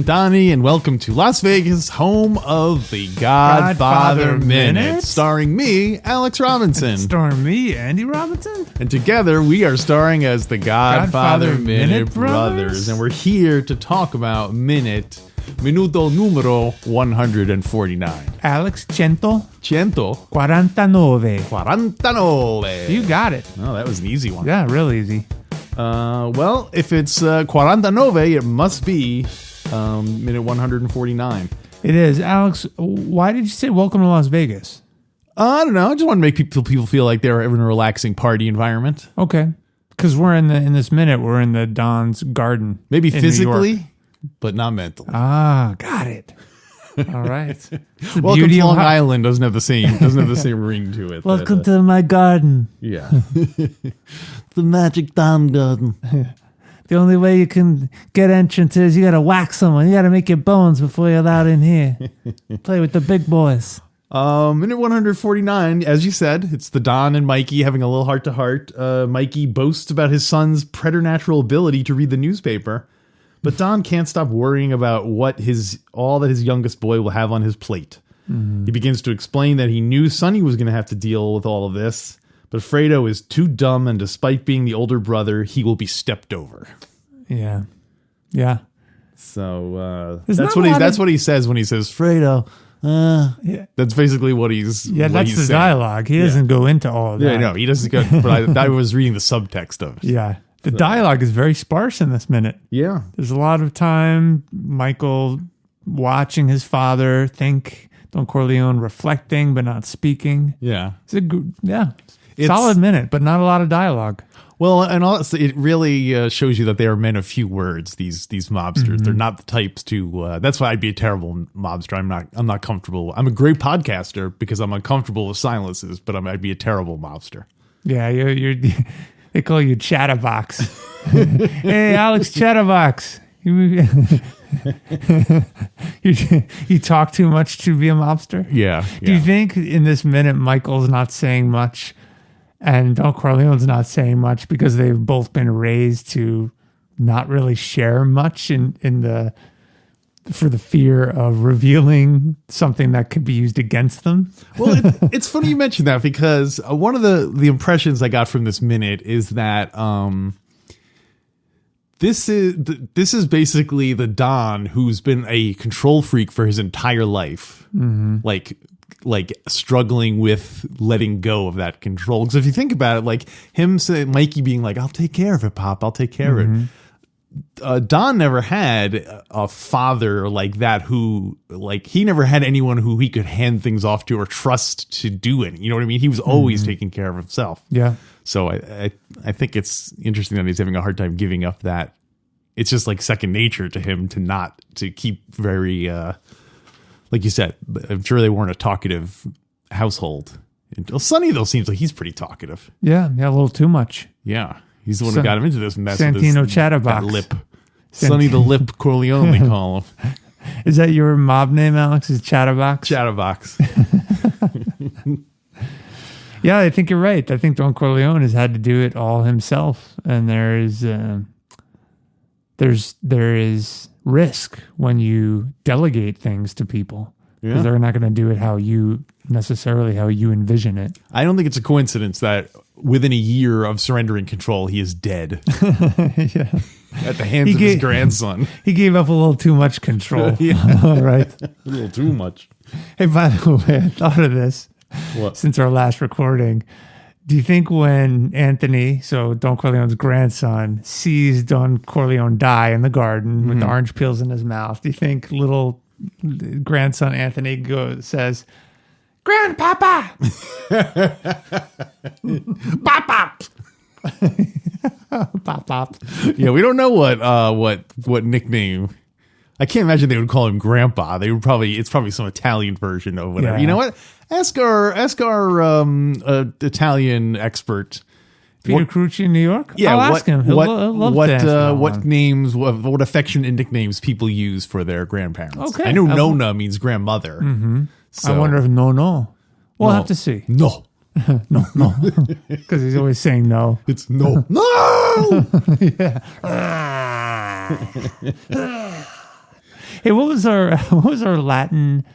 Donnie, and welcome to Las Vegas, home of the Godfather Minute, starring me, Alex Robinson. Starring me, Andy Robinson. And together we are starring as the Godfather Minute Brothers. And we're here to talk about minuto numero 149. Alex, 149. You got it. Oh, that was an easy one. Yeah, real easy. Well, if it's 49, it must be minute 149. It is. Alex, why did you say welcome to Las Vegas? I don't know. I just want to make people feel like they're in a relaxing party environment. Okay. Because we're in this minute, we're in the Don's garden. Maybe physically, but not mentally. Ah, got it. All right. Welcome to Long Island doesn't have the same ring to it. Welcome to my garden. Yeah. The magic Don garden. The only way you can get entrance is you got to whack someone. You got to make your bones before you're allowed in here. Play with the big boys. Minute 149, as you said, it's the Don and Mikey having a little heart-to-heart. Mikey boasts about his son's preternatural ability to read the newspaper, but Don can't stop worrying about all that his youngest boy will have on his plate. Mm-hmm. He begins to explain that he knew Sonny was going to have to deal with all of this, but Fredo is too dumb, and despite being the older brother, he will be stepped over. Yeah. Yeah. So that's what he says when he says, Fredo. Yeah. That's basically what he's that's the saying. Dialogue. He doesn't go into all of that. Yeah, no, he doesn't go, but I was reading the subtext of it. Yeah. The dialogue is very sparse in this minute. Yeah. There's a lot of time Michael watching his father think, Don Corleone reflecting but not speaking. Yeah. It's solid minute, but not a lot of dialogue. Well, and also it really shows you that they are men of few words. These mobsters, mm-hmm. They're not the types to. That's why I'd be a terrible mobster. I'm not comfortable. I'm a great podcaster because I'm uncomfortable with silences, but I'd be a terrible mobster. Yeah, you're they call you Chatterbox. Hey, Alex Chatterbox. You talk too much to be a mobster? Yeah. Do you think in this minute Michael's not saying much and Don Corleone's not saying much because they've both been raised to not really share much for the fear of revealing something that could be used against them? Well, it's funny you mentioned that because one of the impressions I got from this minute is that this is basically the Don who's been a control freak for his entire life, mm-hmm. like struggling with letting go of that control. Because if you think about it, like him saying, Mikey being like, "I'll take care of it, Pop. I'll take care mm-hmm. of it." Don never had a father like that who, like, he never had anyone who he could hand things off to or trust to do it. You know what I mean? He was always mm-hmm. taking care of himself. Yeah. So I think it's interesting that he's having a hard time giving up that. It's just like second nature to him to keep very, like you said, I'm sure they weren't a talkative household. Sonny, though, seems like he's pretty talkative. Yeah, a little too much. Yeah. He's the one who got him into this mess. Santino Chatterbox. That lip. Sonny the Lip Corleone, they call him. Is that your mob name, Alex? Is Chatterbox? Chatterbox. Yeah, I think you're right. I think Don Corleone has had to do it all himself. And there is risk when you delegate things to people. Because they're not going to do it how you envision it. I don't think it's a coincidence that within a year of surrendering control, he is dead. Yeah. At the hands of his grandson. He gave up a little too much control. All right. A little too much. Hey, by the way, I thought of this since our last recording. Do you think when Anthony, so Don Corleone's grandson, sees Don Corleone die in the garden mm-hmm. with the orange peels in his mouth, do you think little grandson Anthony says, "Grandpapa, pop pop, pop pop"? Yeah, we don't know what nickname. I can't imagine they would call him Grandpa. It's probably some Italian version of whatever. Yeah. You know what? Ask our Italian expert. Peter Carrucci in New York? Yeah, I'll ask him. He'll love to answer that one. names, what affectionate nicknames people use for their grandparents. Okay. I know Nona means grandmother. Mm-hmm. So. I wonder if no. We'll have to see. No. No. Because he's always saying no. It's no. No! Yeah. Hey, what was our Latin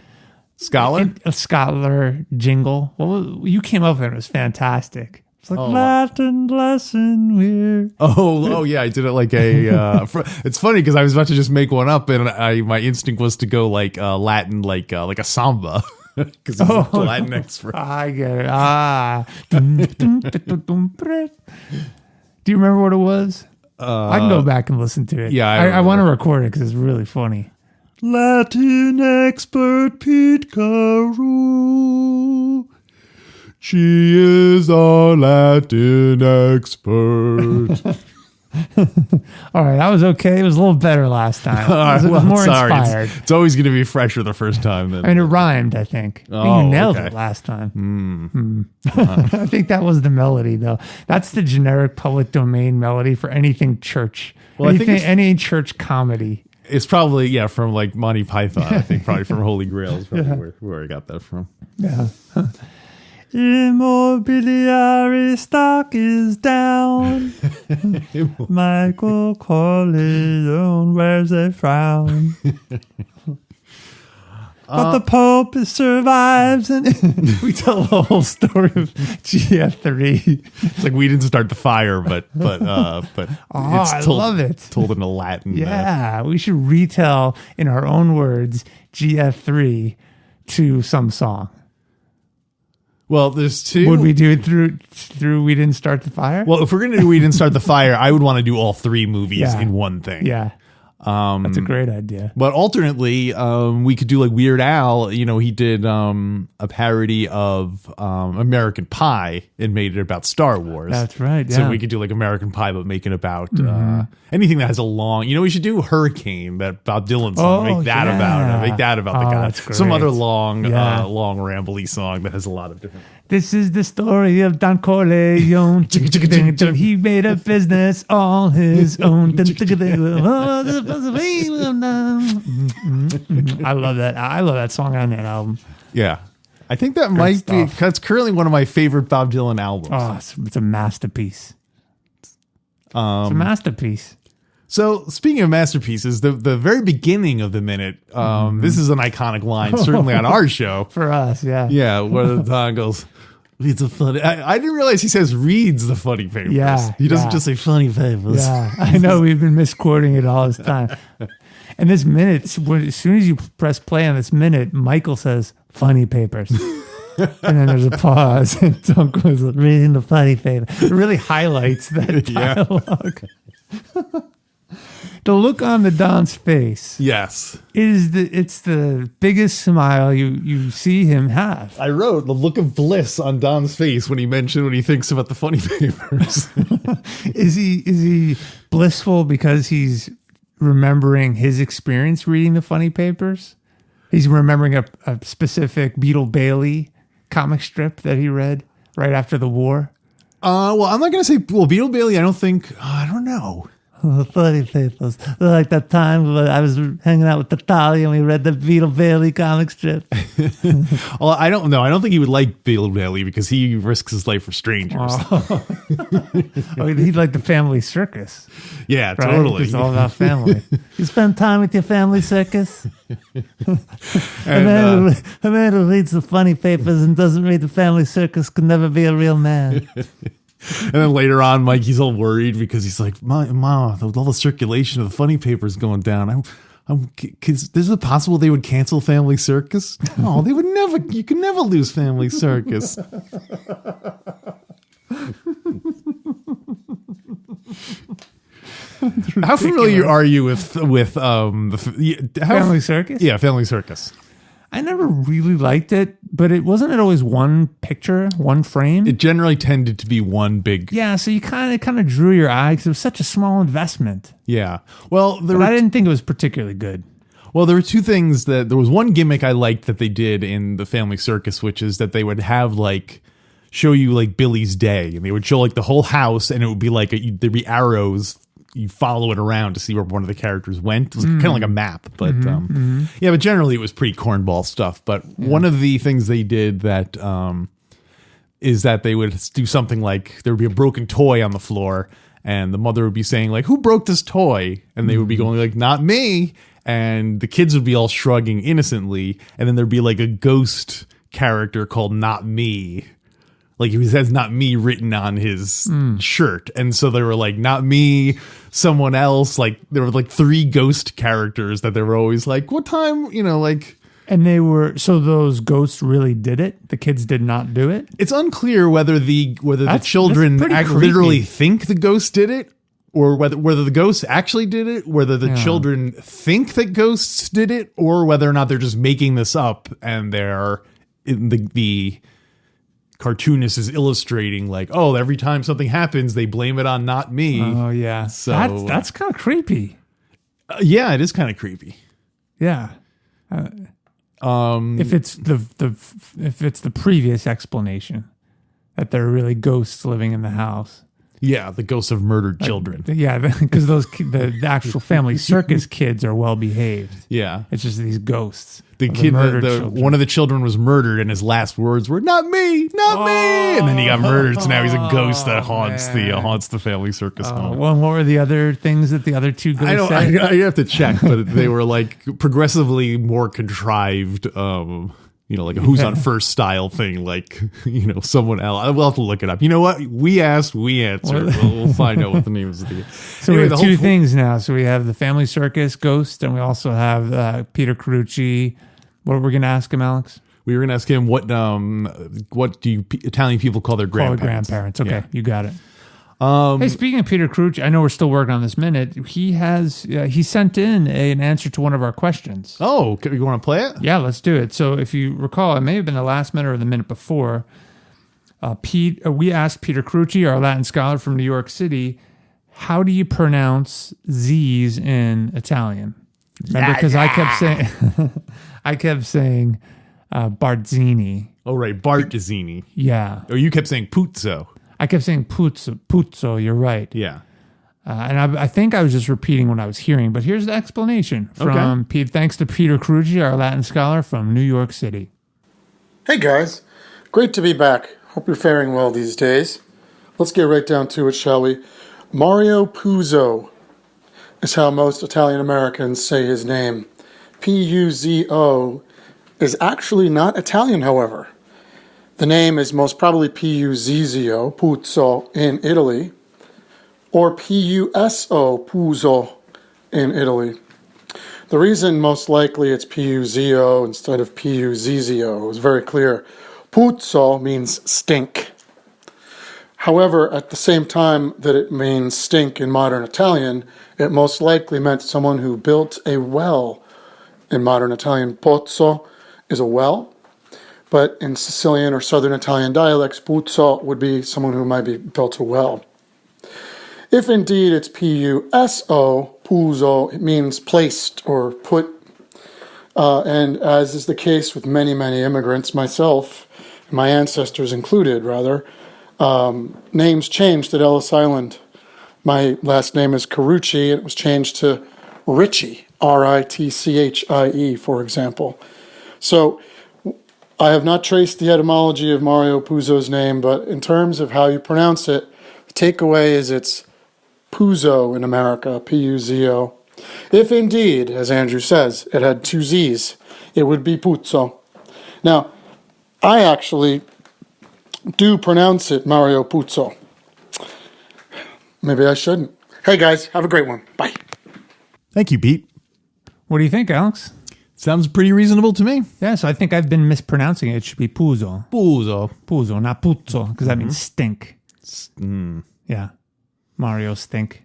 scholar jingle? You came up with it. It was fantastic. It's like Latin lesson we're. Oh yeah, I did it like a. It's funny because I was about to just make one up, and my instinct was to go like Latin, like a samba, because he's a Latin expert. I get it. Do you remember what it was? I can go back and listen to it. Yeah, I want to record it because it's really funny. Latin expert Pete Carew. She is a Latin expert. All right, that was okay. It was a little better last time. It was more inspired. It's always going to be fresher the first time. I mean, it rhymed, I think. You nailed it last time. I think that was the melody, though. That's the generic public domain melody for anything church. Well, any church comedy. It's probably, from like Monty Python. I think probably from Holy Grail is probably where I got that from. Yeah. Immobiliary stock is down. Michael Corleone wears a frown. But the Pope survives, and we tell the whole story of GF3. It's like we didn't start the fire, but I love it. Told in a Latin. Yeah, we should retell in our own words GF3 to some song. Well, there's two. Would we do it through We Didn't Start the Fire? Well, if we're going to do We Didn't Start the Fire, I would want to do all three movies in one thing. Yeah. That's a great idea. But alternately, we could do like Weird Al. He did a parody of American Pie and made it about Star Wars. That's right. Yeah. So we could do like American Pie, but make it about anything that has a long. We should do Hurricane, that Bob Dylan song. Make that about the guy. That's great. Some other long rambly song that has a lot of different. This is the story of Don Corleone. He made a business all his own. I love that. I love that song on that album. Yeah. I think that that's currently one of my favorite Bob Dylan albums. Oh, it's a masterpiece. It's a masterpiece. So speaking of masterpieces, the very beginning of the minute, this is an iconic line, certainly on our show. For us, yeah. Yeah, where the Don goes, reads the funny. I didn't realize he says reads the funny papers. Yeah. He doesn't just say funny papers. Yeah, I know we've been misquoting it all this time. And this minute, as soon as you press play on this minute, Michael says, funny papers. And then there's a pause, and Don goes, reading the funny paper. It really highlights that dialogue. The look on the Don's face, yes, it's the biggest smile you see him have. I wrote the look of bliss on Don's face when he thinks about the funny papers. Is he blissful because he's remembering his experience reading the funny papers? He's remembering a specific Beetle Bailey comic strip that he read right after the war. Well, I'm not going to say. Well, Beetle Bailey, I don't know. The funny papers. Like that time when I was hanging out with Natalia and we read the Beetle Bailey comic strip. Well, I don't know. I don't think he would like Beetle Bailey because he risks his life for strangers. Oh. He'd like the family circus. Yeah, right? totally. It's all about family. You spend time with your family circus? A man who reads the funny papers and doesn't read the family circus can never be a real man. And then later on, Mikey's all worried because he's like, Mom, all the circulation of the funny papers going down. Is it possible they would cancel Family Circus? No, they would never. You can never lose Family Circus. How familiar are you with the Family Circus? Yeah, Family Circus. I never really liked it, but wasn't it always one picture, one frame? It generally tended to be one big. Yeah, so you kind of drew your eye because it was such a small investment. Yeah, well, I didn't think it was particularly good. Well, there were two things there was one gimmick I liked that they did in the Family Circus, which is that they would have like show you like Billy's day, and they would show like the whole house, and it would be like there'd be arrows. You follow it around to see where one of the characters went. It was kind of like a map, but yeah, but generally it was pretty cornball stuff. But one of the things they did that is that they would do something like there would be a broken toy on the floor, and the mother would be saying like, "Who broke this toy?" And they would be going like, "Not me." And the kids would be all shrugging innocently, and then there'd be like a ghost character called Not Me. Like he has "Not Me" written on his shirt. And so they were like, "Not me," someone else. Like there were like 3 ghost characters that they were always like, "What time?" You know, like. And so those ghosts really did it? The kids did not do it? It's unclear whether the children literally think the ghost did it, or whether the ghosts actually did it, whether the children think that ghosts did it, or whether or not they're just making this up and they're the cartoonist is illustrating like, oh, every time something happens, they blame it on Not Me. Oh yeah, so that's kind of creepy. Yeah, it is kind of creepy. Yeah, if it's the previous explanation that there are really ghosts living in the house. Yeah, the ghosts of murdered children. Yeah, because the actual Family Circus kids are well behaved. Yeah, it's just these ghosts. The kid, one of the children was murdered, and his last words were "Not me, not me," and then he got murdered. So now he's a ghost that haunts the Family Circus home. Well, what were the other things that the other 2 ghosts said? I have to check, but they were like progressively more contrived. Like a Who's on First style thing, like, someone else. We'll have to look it up. You know what? We asked, we answered. We'll find out what the names of the. So anyway, we have 2 things now. So we have the Family Circus ghost, and we also have Peter Carrucci. What are we going to ask him, Alex? We were going to ask him what do Italian people call their grandparents? Okay, You got it. Hey, speaking of Peter Carrucci, I know we're still working on this minute. He sent in an answer to one of our questions. Oh, you want to play it? Yeah, let's do it. So if you recall, it may have been the last minute or the minute before. We asked Peter Carrucci, our Latin scholar from New York City, how do you pronounce Z's in Italian? Remember, because I kept saying Barzini. Oh, right, Bartazzini. Yeah. Oh, you kept saying Puzo. I kept saying Puzo, you're right. Yeah. And I think I was just repeating what I was hearing, but here's the explanation from Pete. Thanks to Peter Carrucci, our Latin scholar from New York City. Hey guys, great to be back. Hope you're faring well these days. Let's get right down to it, shall we? Mario Puzo is how most Italian Americans say his name. Puzo is actually not Italian, however. The name is most probably Puzzio, Puzo, in Italy, or Puso, Puzo, in Italy. The reason most likely it's Puzio instead of Puzizio is very clear. Puzo means stink. However, at the same time that it means stink in modern Italian, it most likely meant someone who built a well. In modern Italian, pozzo is a well. But in Sicilian or Southern Italian dialects, Puzo would be someone who might be built a well. If indeed it's Puso, Puzo, it means placed or put. And as is the case with many, many immigrants, myself, my ancestors included, rather, names changed at Ellis Island. My last name is Carrucci, and it was changed to Ritchie, Ritchie, for example. So I have not traced the etymology of Mario Puzo's name, but in terms of how you pronounce it, the takeaway is it's Puzo in America, P-U-Z-O. If indeed, as Andrew says, it had 2 Z's, it would be Puzo. Now, I actually do pronounce it Mario Puzo. Maybe I shouldn't. Hey guys, have a great one. Bye. Thank you, Pete. What do you think, Alex? Sounds pretty reasonable to me. Yeah, so I think I've been mispronouncing it. It should be Puzo. Puzo, not Puzo, because that means stink. Yeah, Mario stink.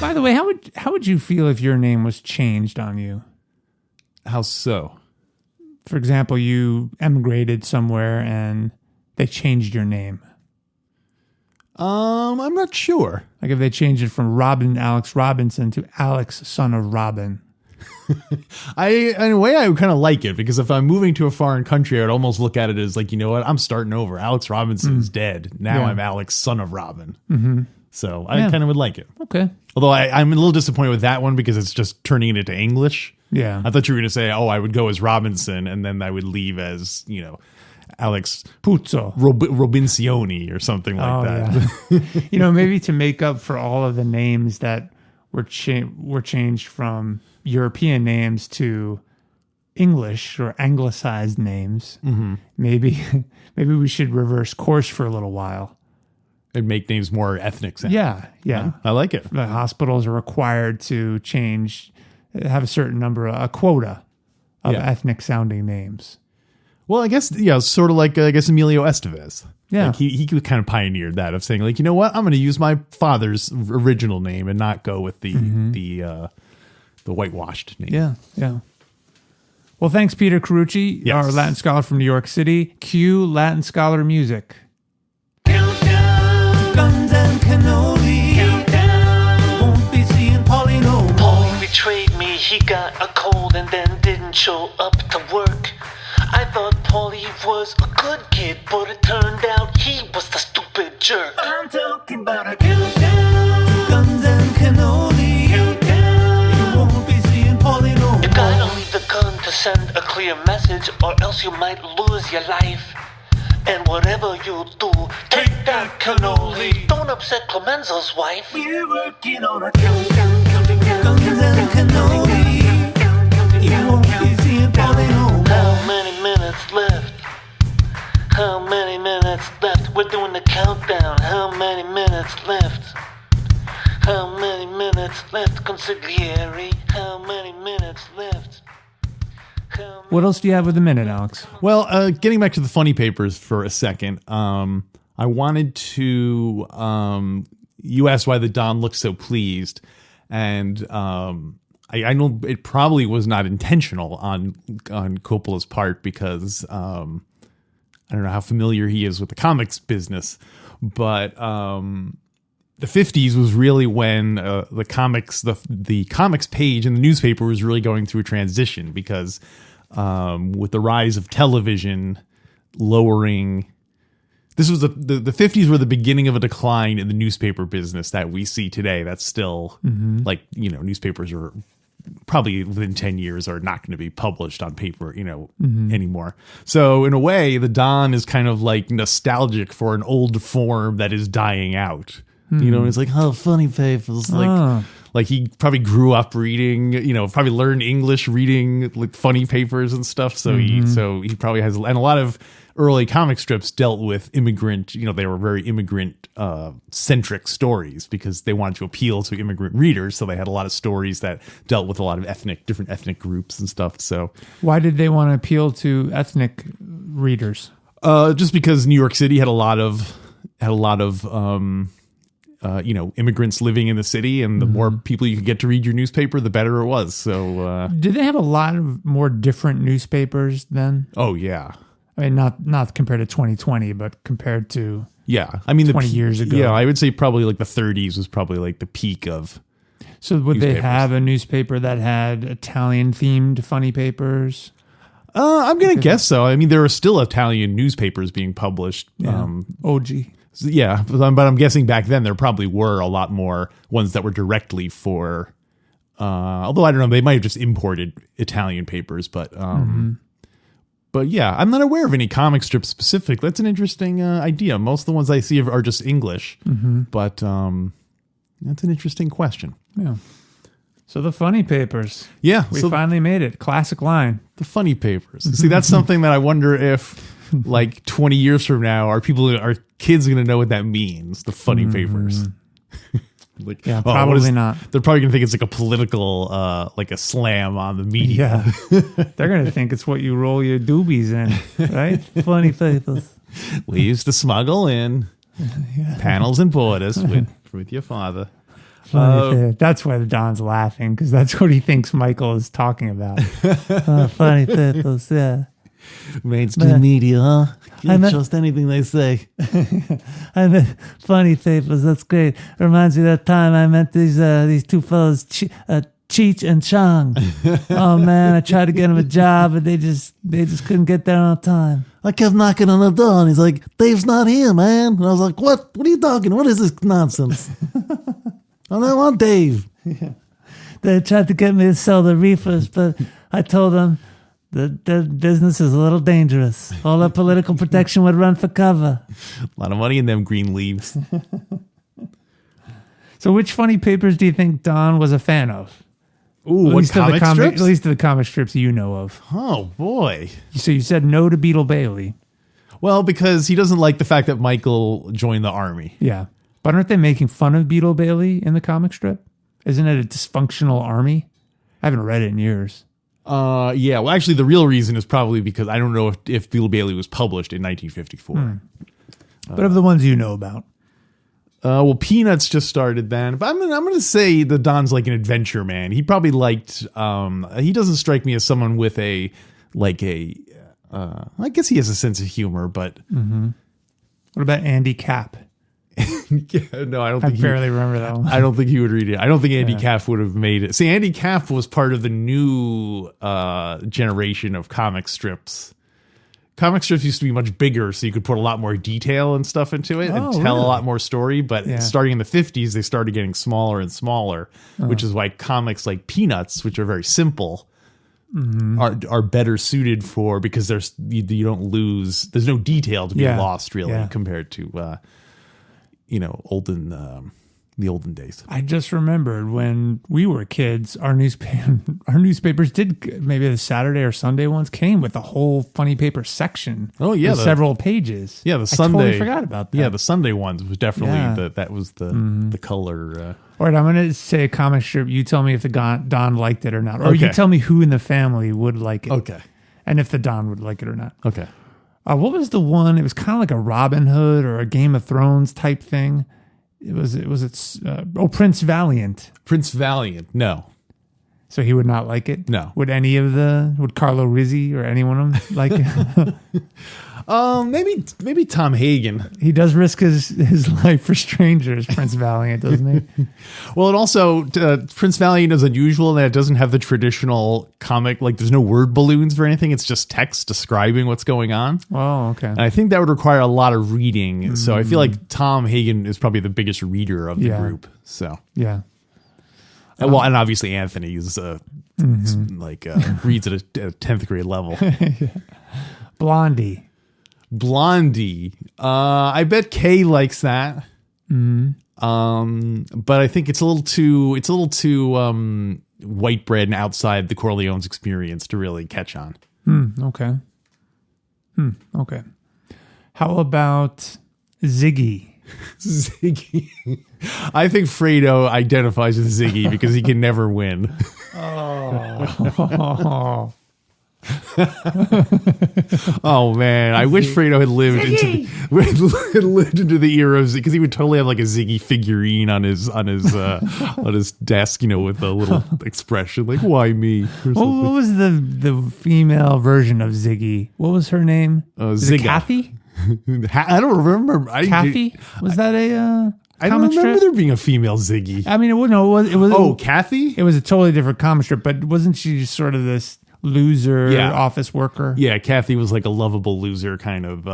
By the way, how would you feel if your name was changed on you? How so? For example, you emigrated somewhere and they changed your name. I'm not sure. Like if they changed it from Robin Alex Robinson to Alex, son of Robin. In a way, I kind of like it because if I'm moving to a foreign country, I'd almost look at it as like, you know what? I'm starting over. Alex Robinson is dead. Now I'm Alex, son of Robin. Mm-hmm. So I kind of would like it. Okay. Although I'm a little disappointed with that one because it's just turning it into English. Yeah. I thought you were going to say, I would go as Robinson and then I would leave as, Alex Puzo. Robincioni or something like that. Yeah. Maybe to make up for all of the names that were changed from European names to English or anglicized names. Mm-hmm. Maybe we should reverse course for a little while. And make names more ethnic sound. Yeah. I like it. The hospitals are required to have a certain number, a quota of ethnic sounding names. Well, I guess, sort of like, Emilio Estevez. Yeah. Like he kind of pioneered that of saying, like, you know what? I'm going to use my father's original name and not go with the whitewashed name. Yeah. Well, thanks, Peter Carrucci, our Latin scholar from New York City. Cue Latin scholar music. Countdown, guns and cannoli. Countdown, won't be seeing Paulie no more. Paulie betrayed me, he got a cold and then didn't show up to work. I thought Paulie was a good kid, but it turned out he was the stupid jerk. I'm talking about a countdown, guns and cannoli. Countdown, you won't be seeing Paulie no more. You gotta leave the gun to send a clear message, or else you might lose your life. And whatever you do, take that cannoli. Don't upset Clemenza's wife. We're working on a countdown, guns and cannoli. You won't be seeing Paulie no more. How many minutes left? How many minutes left? We're doing the countdown. How many minutes left? How many minutes left? Consigliere. How many minutes left? What else do you have with the minute, Alex? Well, getting back to the funny papers for a second, I wanted to. You asked why the Don looked so pleased, and I know it probably was not intentional on Coppola's part because I don't know how familiar he is with the comics business, but the 50s was really when the comics page in the newspaper was really going through a transition because with the rise of television lowering. This was the 50s were the beginning of a decline in the newspaper business that we see today. That's still newspapers are probably within 10 years are not going to be published on paper, anymore. So in a way, the Don is kind of like nostalgic for an old form that is dying out. It's like, funny papers. Like he probably grew up reading, probably learned English reading like funny papers and stuff. So he probably has, and a lot of early comic strips dealt with immigrant, they were very immigrant centric stories because they wanted to appeal to immigrant readers. So they had a lot of stories that dealt with a lot of different ethnic groups and stuff. So why did they want to appeal to ethnic readers? Just because New York City had a lot of immigrants living in the city, and the more people you could get to read your newspaper, the better it was. So, did they have a lot of more different newspapers then? Oh yeah, I mean, not compared to 2020, but compared to 20 years ago. Yeah, I would say probably like the 30s was probably like the peak of. So would they have a newspaper that had Italian themed funny papers? I'm gonna guess so. I mean, there are still Italian newspapers being published. Yeah. OG. Yeah, but I'm guessing back then there probably were a lot more ones that were directly for. Although I don't know, they might have just imported Italian papers, but yeah, I'm not aware of any comic strip specific. That's an interesting idea. Most of the ones I see are just English, but that's an interesting question. Yeah. So the funny papers. Yeah, we finally made it. Classic line. The funny papers. See, that's something that I wonder if. Like 20 years from now, are kids going to know what that means? The funny papers. Probably not. They're probably going to think it's like a political, like a slam on the media. Yeah. They're going to think it's what you roll your doobies in, right? Funny papers. We used to smuggle in panels and borders with your father. That's why the Don's laughing, because that's what he thinks Michael is talking about. Funny papers, yeah. Mainstream media, huh? Can't trust anything they say. I met funny papers. That's great. Reminds me of that time I met these two fellas Cheech and Chong. Oh man, I tried to get him a job, but they just couldn't get there on time. I kept knocking on the door, and he's like, Dave's not here, man. And I was like, what? What are you talking? What is this nonsense? I don't want Dave. Yeah. They tried to get me to sell the reefers, but I told them the business is a little dangerous. All that political protection would run for cover. A lot of money in them green leaves. So which funny papers do you think Don was a fan of? Ooh, what comic strips? At least of the comic strips you know of. Oh, boy. So you said no to Beetle Bailey. Well, because he doesn't like the fact that Michael joined the army. Yeah. But aren't they making fun of Beetle Bailey in the comic strip? Isn't it a dysfunctional army? I haven't read it in years. Yeah. Well, actually, the real reason is probably because I don't know if Beetle Bailey was published in 1954. But of the ones you know about. Well, Peanuts just started then, but I'm gonna say that Don's like an adventure man. He probably liked. He doesn't strike me as someone with I guess he has a sense of humor, but. Mm-hmm. What about Andy Capp? Yeah, no, I don't I think. barely remember that one. I don't think he would read it. I don't think Andy Capp would have made it. See, Andy Capp was part of the new generation of comic strips. Comic strips used to be much bigger, so you could put a lot more detail and stuff into it and tell a lot more story. But starting in the 50s, they started getting smaller and smaller, which is why comics like Peanuts, which are very simple, are better suited for, because you don't lose. There's no detail to be lost really compared to the olden days. I just remembered when we were kids, our newspapers did, maybe the Saturday or Sunday ones came with a whole funny paper section. Oh yeah, with several pages. Yeah, the Sunday. I totally forgot about that. Yeah, the Sunday ones was definitely the color. All right, I'm going to say a comic strip. You tell me if the Don liked it or not, or you tell me who in the family would like it. Okay, and if the Don would like it or not. Okay. What was the one? It was kind of like a Robin Hood or a Game of Thrones type thing. Prince Valiant. Prince Valiant, no. So he would not like it? No. Would Carlo Rizzi or anyone of them like it? Maybe Tom Hagen. He does risk his life for strangers, Prince Valiant, doesn't he? Well, and also Prince Valiant is unusual in that it doesn't have the traditional comic, like there's no word balloons or anything. It's just text describing what's going on. Oh, okay. And I think that would require a lot of reading. So I feel like Tom Hagen is probably the biggest reader of the group. So yeah. And obviously Anthony is reads at a 10th grade level. Blondie. I bet Kay likes that. But I think it's a little too white bread and outside the Corleone's experience to really catch on. Okay. Okay. How about Ziggy? Ziggy. I think Fredo identifies with Ziggy because he can never win. Oh. Oh man, I wish Fredo had lived into the era of, because he would totally have like a Ziggy figurine on his desk, with a little expression like "Why me?" What was the female version of Ziggy? What was her name? Ziggy. Kathy? I don't remember. Kathy? Was that a? I don't remember there being a female Ziggy. I mean, it was. Oh, Kathy? It was a totally different comic strip, but wasn't she just sort of this loser office worker? Yeah, Kathy was like a lovable loser kind of.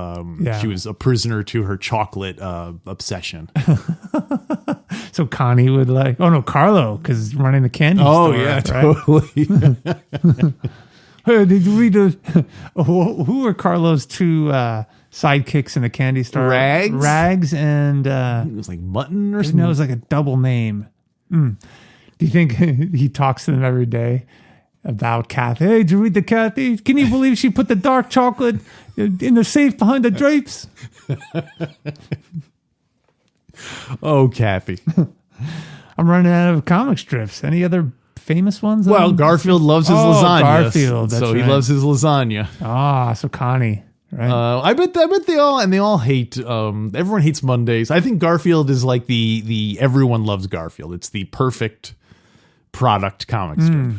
She was a prisoner to her chocolate obsession. So Connie would Carlo, because running the candy store. Oh yeah, right? Totally. Hey, did you read those? Who were Carlo's two sidekicks in the candy store? Rags and it was like Mutton or something. No, it was like a double name. Do you think he talks to them every day about Kathy? Hey, did you read the Kathy? Can you believe she put the dark chocolate in the safe behind the drapes? Oh, Kathy. I'm running out of comic strips. Any other famous ones? Well, Garfield loves his lasagna. Garfield, that's so he loves his lasagna. So Connie. Right. I bet they all hate. Everyone hates Mondays. I think Garfield is like the everyone loves Garfield. It's the perfect product comic strip.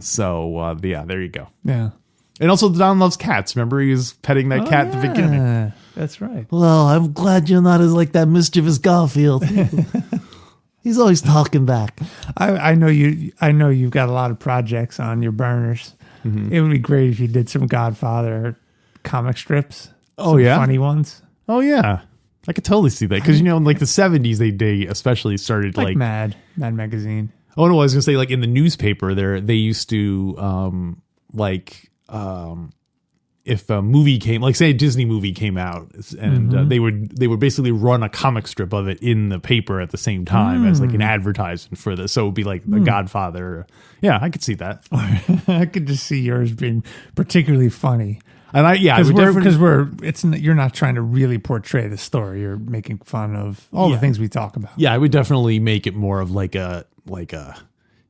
So there you go. Yeah. And also Don loves cats. Remember, he was petting that cat at the beginning. That's right. Well, I'm glad you're not as like that mischievous Garfield. He's always talking back. I know you. I know you've got a lot of projects on your burners. Mm-hmm. It would be great if you did some Godfather comic strips. Oh yeah, funny ones. Oh yeah, I could totally see that because in like the 70s, they especially started like Mad Magazine. Oh no, I was gonna say like in the newspaper they used to if a movie came, like say a Disney movie came out, and they would basically run a comic strip of it in the paper at the same time as like an advertisement for this. So it would be like The Godfather. Yeah, I could see that. I could just see yours being particularly funny. And because you're not trying to really portray the story. You're making fun of all the things we talk about. Yeah, I would definitely make it more of like a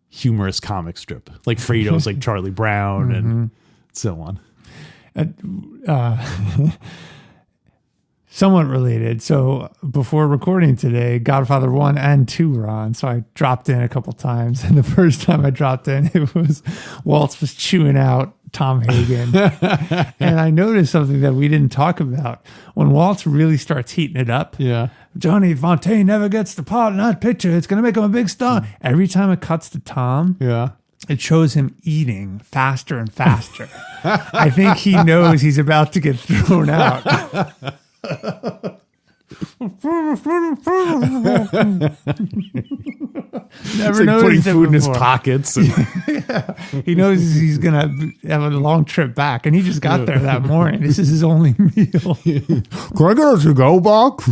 humorous comic strip, like Fredo's, like Charlie Brown and so on. Somewhat related. So before recording today, Godfather 1 and 2 were on. So I dropped in a couple times. And the first time I dropped in, it was Waltz was chewing out Tom Hagen. And I noticed something that we didn't talk about. When Waltz really starts heating it up, Johnny Fontaine never gets the part in that picture. It's going to make him a big star. Every time it cuts to Tom, it shows him eating faster and faster. I think he knows he's about to get thrown out. Never like putting food in his pockets. He knows he's gonna have a long trip back, and he just got there that morning. This is his only meal. Can I get a to-go box?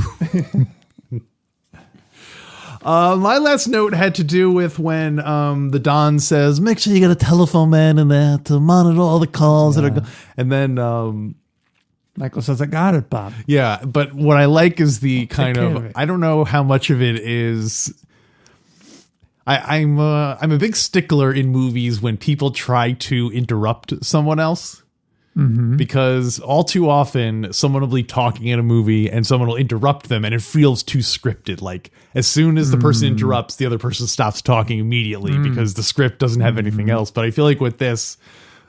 My last note had to do with when the Don says, "Make sure you get a telephone man in there to monitor all the calls that are going." And then Michael says, "I got it, Bob." Yeah, but what I like is the kind of I don't know how much of it is. I'm a big stickler in movies when people try to interrupt someone else. Because all too often someone will be talking in a movie and someone will interrupt them and it feels too scripted. Like as soon as the person interrupts, the other person stops talking immediately because the script doesn't have anything else. But I feel like with this,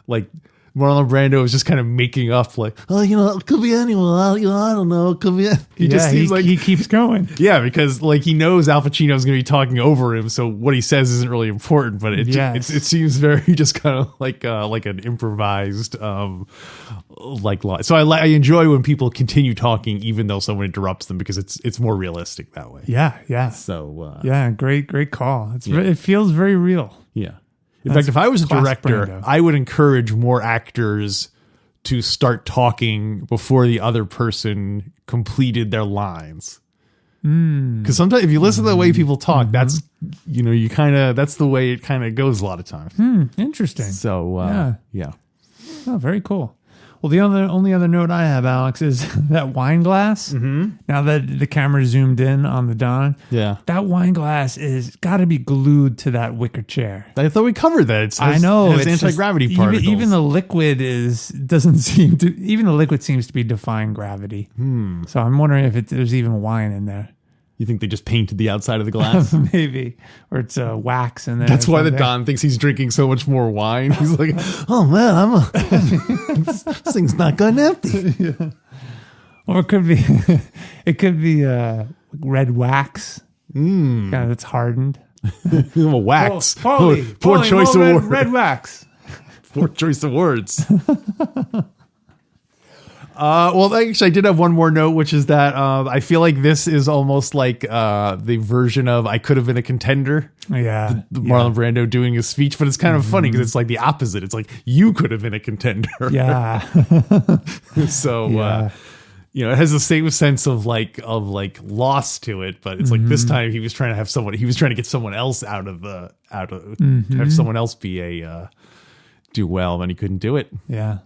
like Marlon Brando is just kind of making up like, oh, it could be anyone. I don't know. It could be. He keeps going. Yeah, because like he knows Al Pacino's going to be talking over him, so what he says isn't really important. But it seems very just kind of like an improvised like line. So I enjoy when people continue talking even though someone interrupts them because it's more realistic that way. Yeah. So great call. It feels very real. Yeah. In fact, if I was a director, Brando. I would encourage more actors to start talking before the other person completed their lines. Because sometimes if you listen to the way people talk, that's that's the way it kind of goes a lot of times. Interesting. So yeah. Oh, very cool. Well, the only other note I have, Alex, is that wine glass. Now that the camera zoomed in on the Don, that wine glass is got to be glued to that wicker chair. I thought we covered that. I know it's anti-gravity particles. Even the liquid seems to be defying gravity. So I'm wondering if there's even wine in there. You think they just painted the outside of the glass? Maybe. Or it's wax in there. That's why the Don thinks he's drinking so much more wine. He's like, oh man, this thing's not going empty. Yeah. Or it could be red wax. Kind of it's hardened. Wax. Poor choice of words. Red wax. Poor choice of words. Well, actually, I did have one more note, which is that I feel like this is almost like the version of I Could Have Been a Contender. Yeah. Marlon Brando doing his speech, but it's kind of funny because it's like the opposite. It's like you could have been a contender. Yeah. So, it has the same sense of loss to it, but it's like this time he was trying to get someone else have someone else be do well, and he couldn't do it. Yeah.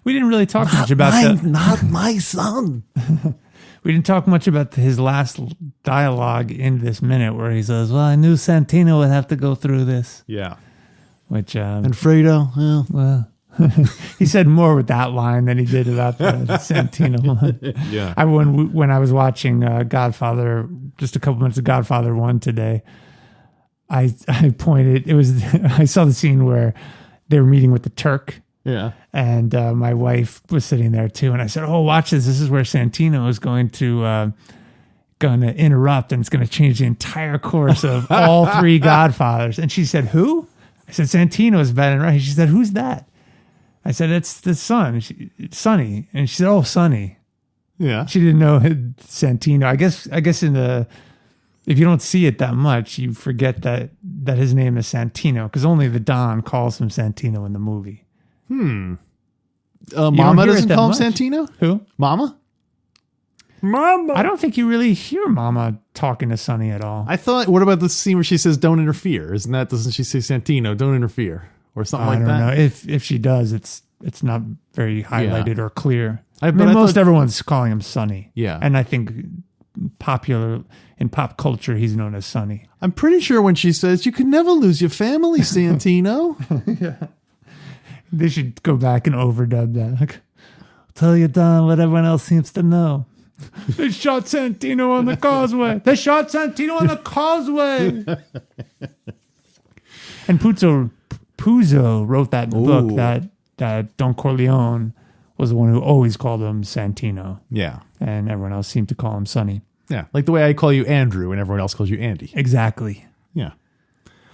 We didn't really talk much about not my son. We didn't talk much about his last dialogue in this minute where he says, well, I knew Santino would have to go through this. Yeah. Which, and Fredo, well, he said more with that line than he did about the Santino line. Yeah. When I was watching Godfather, just a couple minutes of Godfather 1 today, I saw the scene where they were meeting with the Turk. Yeah. And my wife was sitting there too. And I said, oh, watch this. This is where Santino is going to going to interrupt and it's going to change the entire course of all three Godfathers. And she said, who? I said, Santino is bad and right. She said, who's that? I said, it's the son, Sonny. And she said, oh, Sonny. Yeah. She didn't know Santino. I guess if you don't see it that much, you forget that his name is Santino because only the Don calls him Santino in the movie. Mama hear doesn't it that call him much. Santino? Who? Mama? I don't think you really hear Mama talking to Sonny at all. I thought, what about the scene where she says, don't interfere? Doesn't she say Santino, don't interfere? Or something like I don't that? know. If she does, it's not very highlighted or clear. I mean, thought- most everyone's calling him Sonny. Yeah. And I think in pop culture, he's known as Sonny. I'm pretty sure when she says, you can never lose your family, Santino. They should go back and overdub that. Like, tell you, Don, what everyone else seems to know. They shot Santino on the causeway. They shot Santino on the causeway. And Puzo wrote that in the book that Don Corleone was the one who always called him Santino. Yeah. And everyone else seemed to call him Sonny. Yeah. Like the way I call you Andrew and everyone else calls you Andy. Exactly. Yeah.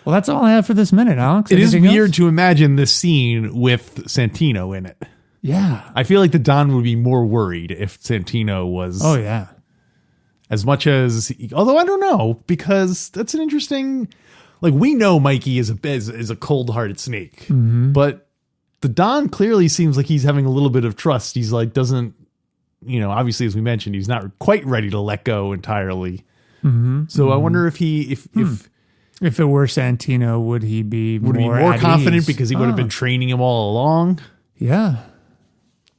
Well, that's all I have for this minute, Alex. It is Anything weird else? to imagine this scene with Santino in it. Yeah. I feel like the Don would be more worried if Santino was. Oh, yeah. As much as, although I don't know, because that's an interesting. Like we know Mikey is a cold-hearted snake, but the Don clearly seems like he's having a little bit of trust. He's like doesn't, obviously as we mentioned, he's not quite ready to let go entirely. So I wonder if If it were Santino, would he be more at confident ease? because he would have been training him all along. Yeah.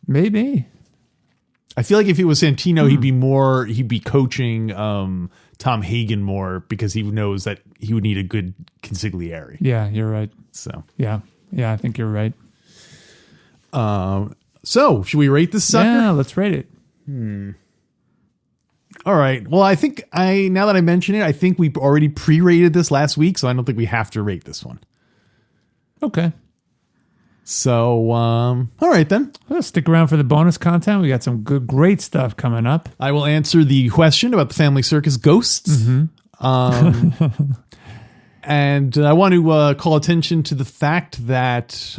Maybe. I feel like if it was Santino, he'd be coaching Tom Hagen more because he knows that he would need a good consigliere. Yeah, you're right. So Yeah, I think you're right. so should we rate this sucker? Yeah, let's rate it. All right. Well, I think now that I mention it, I think we already pre-rated this last week, so I don't think we have to rate this one. Okay. So, all right then. Well, stick around for the bonus content. We got some great stuff coming up. I will answer the question about the Family Circus ghosts. And I want to call attention to the fact that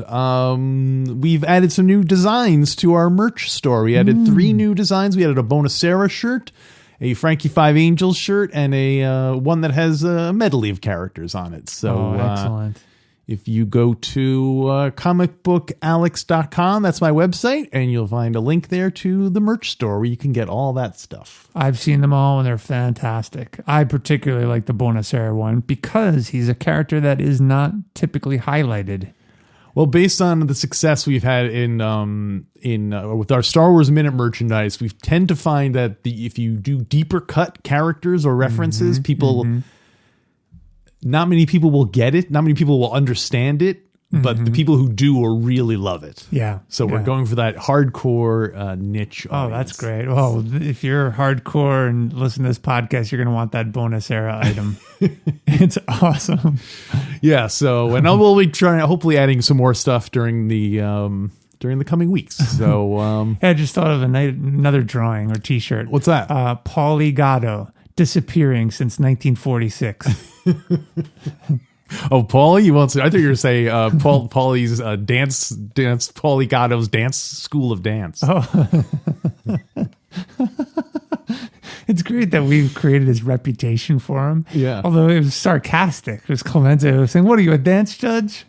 we've added some new designs to our merch store. We added 3 new designs. We added a Bonacera shirt, a Frankie Five Angels shirt, and a one that has a medley of characters on it. So Excellent. if you go to comicbookalex.com, that's my website, and you'll find a link there to the merch store where you can get all that stuff. I've seen them all and they're fantastic. I particularly like the Bonacera one because he's a character that is not typically highlighted. Well, based on the success we've had in with our Star Wars Minute merchandise, we tend to find that if you do deeper cut characters or references, not many people will get it. Not many people will understand it, but the people who do will really love it. Yeah. So we're going for that hardcore niche. Oh, that's great. Well, if you're hardcore and listen to this podcast, you're going to want that Bonacera item. It's awesome. Yeah. So, and we'll be hopefully adding some more stuff during the coming weeks. So, I just thought of another drawing or T-shirt. What's that? Paulie Gatto disappearing since 1946. Oh, Paulie, you want to? I thought you were going to say Paulie's dance, Paulie Gatto's dance school of dance. Oh. It's great that we've created this reputation for him. Yeah. Although it was sarcastic. It was Clemente saying, "What are you, a dance judge?"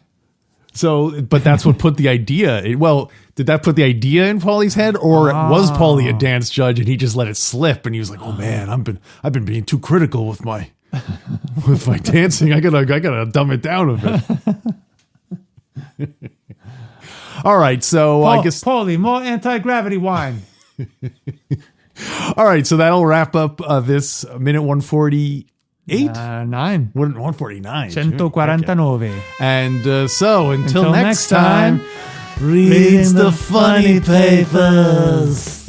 So, but that's what put the idea. Did that put the idea in Paulie's head, or was Paulie a dance judge and he just let it slip and he was like, "Oh man, I've been being too critical with my dancing. I gotta dumb it down a bit." All right, so I guess Paulie, more anti-gravity wine. All right, so that'll wrap up this minute 148. 9. 149. 149. And so until next time, read reading the funny papers.